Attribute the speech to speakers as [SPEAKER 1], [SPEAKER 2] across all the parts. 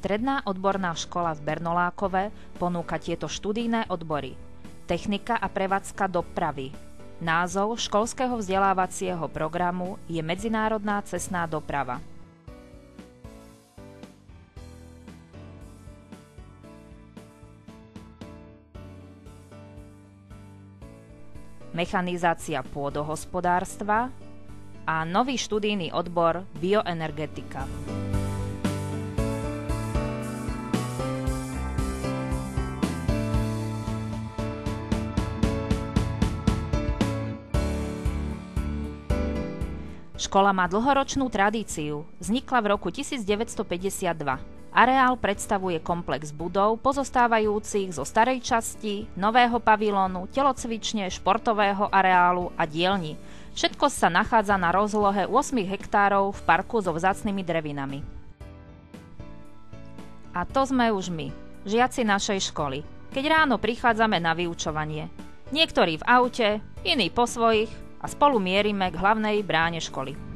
[SPEAKER 1] Stredná odborná škola v Bernolákove ponúka tieto študijné odbory: Technika a prevádzka dopravy. Názov školského vzdelávacieho programu je Medzinárodná cestná doprava. Mechanizácia pôdohospodárstva a nový študijný odbor bioenergetika. Škola má dlhoročnú tradíciu. Vznikla v roku 1952. Areál predstavuje komplex budov pozostávajúcich zo starej časti, nového pavilónu, telocvične, športového areálu a dielni. Všetko sa nachádza na rozlohe 8 hektárov v parku so vzácnymi drevinami. A to sme už my, žiaci našej školy, keď ráno prichádzame na vyučovanie. Niektorí v aute, iní po svojich a spolu mierime k hlavnej bráne školy.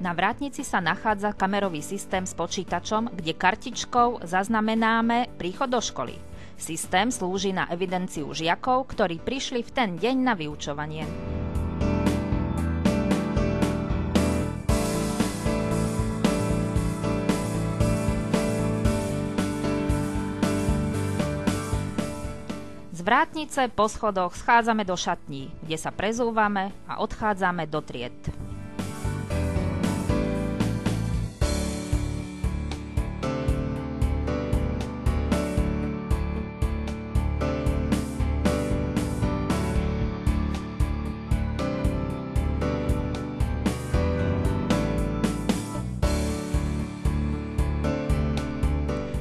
[SPEAKER 1] Na vrátnici sa nachádza kamerový systém s počítačom, kde kartičkou zaznamenáme príchod do školy. Systém slúži na evidenciu žiakov, ktorí prišli v ten deň na vyučovanie. Z vrátnice po schodoch schádzame do šatní, kde sa prezúvame a odchádzame do tried.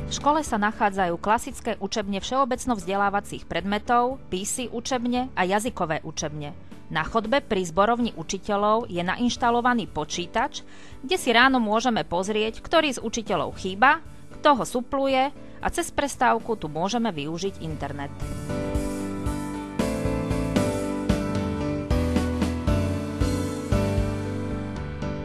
[SPEAKER 1] V škole sa nachádzajú klasické učebne všeobecno vzdelávacích predmetov, písy učebne a jazykové učebne. Na chodbe pri zborovni učiteľov je nainštalovaný počítač, kde si ráno môžeme pozrieť, ktorý z učiteľov chýba, kto ho supluje a cez prestávku tu môžeme využiť internet.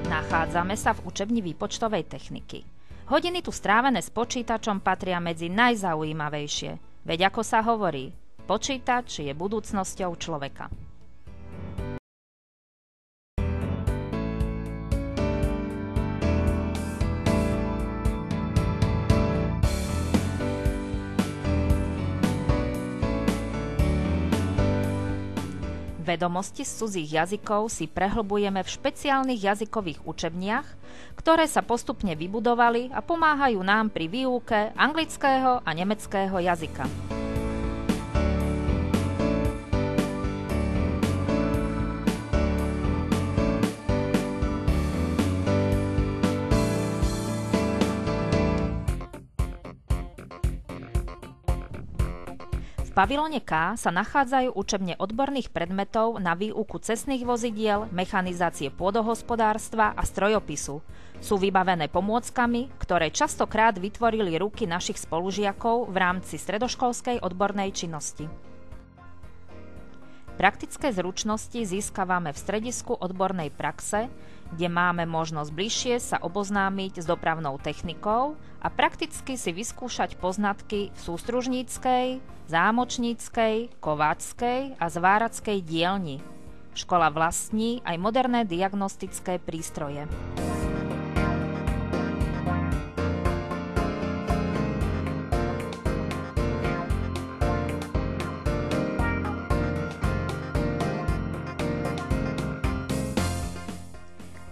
[SPEAKER 1] Nachádzame sa v učebni výpočtovej techniky. Hodiny tu strávené s počítačom patria medzi najzaujímavejšie. Veď ako sa hovorí, počítač je budúcnosťou človeka. Vedomosti z cudzích jazykov si prehlbujeme v špeciálnych jazykových učebniach, ktoré sa postupne vybudovali a pomáhajú nám pri výuke anglického a nemeckého jazyka. V pavilóne K sa nachádzajú učebne odborných predmetov na výuku cestných vozidiel, mechanizácie pôdohospodárstva a strojopisu. Sú vybavené pomôckami, ktoré častokrát vytvorili ruky našich spolužiakov v rámci stredoškolskej odbornej činnosti. Praktické zručnosti získavame v stredisku odbornej praxe, kde máme možnosť bližšie sa oboznámiť s dopravnou technikou a prakticky si vyskúšať poznatky v sústružníckej, zámočníckej, kováčskej a zvárackej dielni. Škola vlastní aj moderné diagnostické prístroje.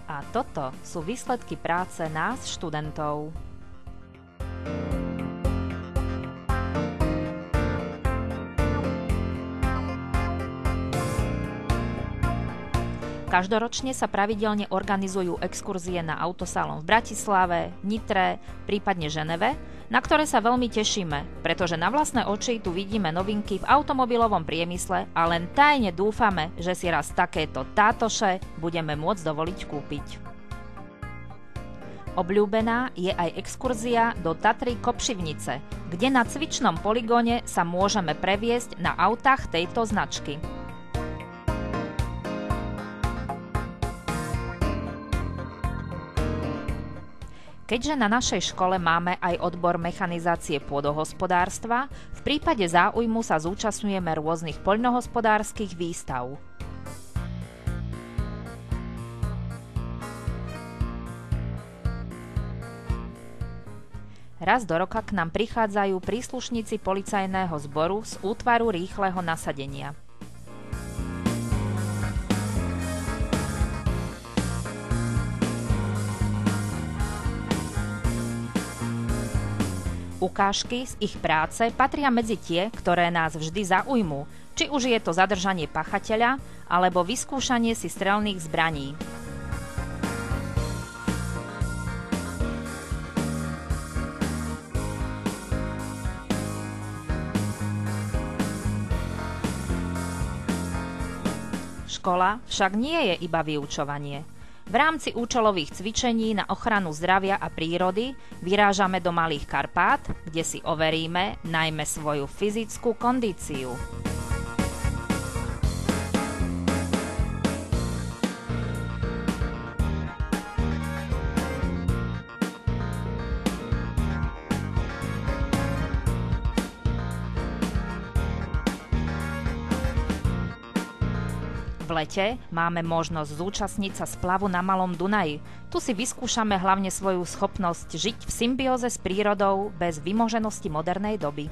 [SPEAKER 1] A toto sú výsledky práce nás, študentov. Každoročne sa pravidelne organizujú exkurzie na autosalon v Bratislave, Nitre, prípadne Ženeve, na ktoré sa veľmi tešíme, pretože na vlastné oči tu vidíme novinky v automobilovom priemysle a len tajne dúfame, že si raz takéto tátoše budeme môcť dovoliť kúpiť. Obľúbená je aj exkurzia do Tatry Kopšivnice, kde na cvičnom poligóne sa môžeme previesť na autách tejto značky. Keďže na našej škole máme aj odbor mechanizácie pôdohospodárstva, v prípade záujmu sa zúčastňujeme rôznych poľnohospodárskych výstav. Raz do roka k nám prichádzajú príslušníci policajného zboru z útvaru rýchleho nasadenia. Ukážky z ich práce patria medzi tie, ktoré nás vždy zaujmú, či už je to zadržanie pachateľa alebo vyskúšanie si strelných zbraní. Škola však nie je iba vyučovanie. V rámci účelových cvičení na ochranu zdravia a prírody vyrážame do Malých Karpát, kde si overíme najmä svoju fyzickú kondíciu. V lete máme možnosť zúčastniť sa splavu na Malom Dunaji. Tu si vyskúšame hlavne svoju schopnosť žiť v symbióze s prírodou bez vymoženosti modernej doby.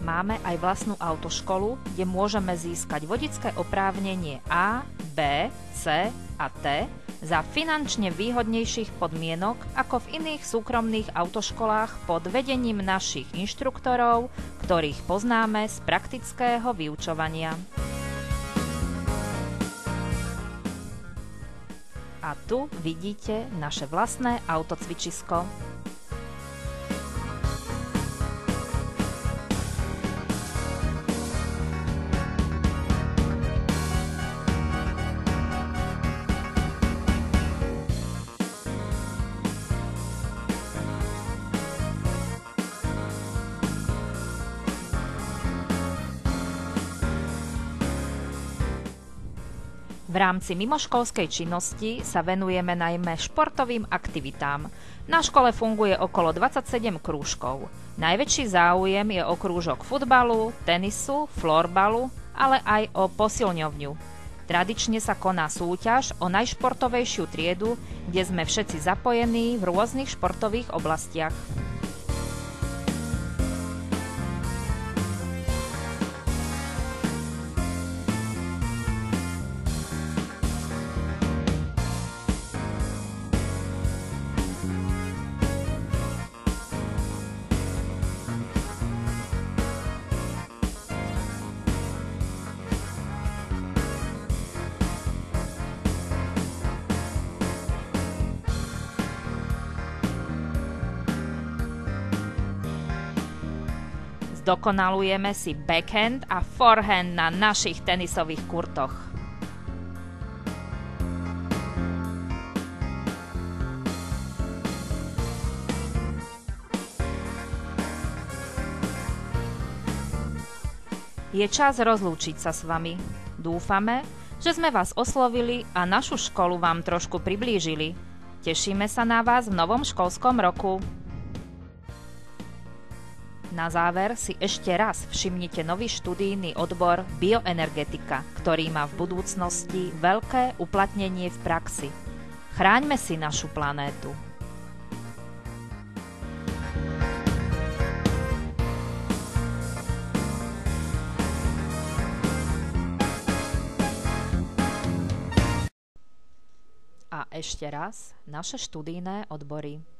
[SPEAKER 1] Máme aj vlastnú autoškolu, kde môžeme získať vodičské oprávnenie A, B, C a T za finančne výhodnejších podmienok ako v iných súkromných autoškolách pod vedením našich inštruktorov, ktorých poznáme z praktického vyučovania. A tu vidíte naše vlastné autocvičisko. V rámci mimoškolskej činnosti sa venujeme najmä športovým aktivitám. Na škole funguje okolo 27 krúžkov. Najväčší záujem je o krúžok futbalu, tenisu, florbalu, ale aj o posilňovňu. Tradične sa koná súťaž o najšportovejšiu triedu, kde sme všetci zapojení v rôznych športových oblastiach. Zdokonalujeme si backhand a forehand na našich tenisových kurtoch. Je čas rozlúčiť sa s vami. Dúfame, že sme vás oslovili a našu školu vám trošku priblížili. Tešíme sa na vás v novom školskom roku. Na záver si ešte raz všimnite nový študijný odbor bioenergetika, ktorý má v budúcnosti veľké uplatnenie v praxi. Chráňme si našu planétu. A ešte raz naše študijné odbory.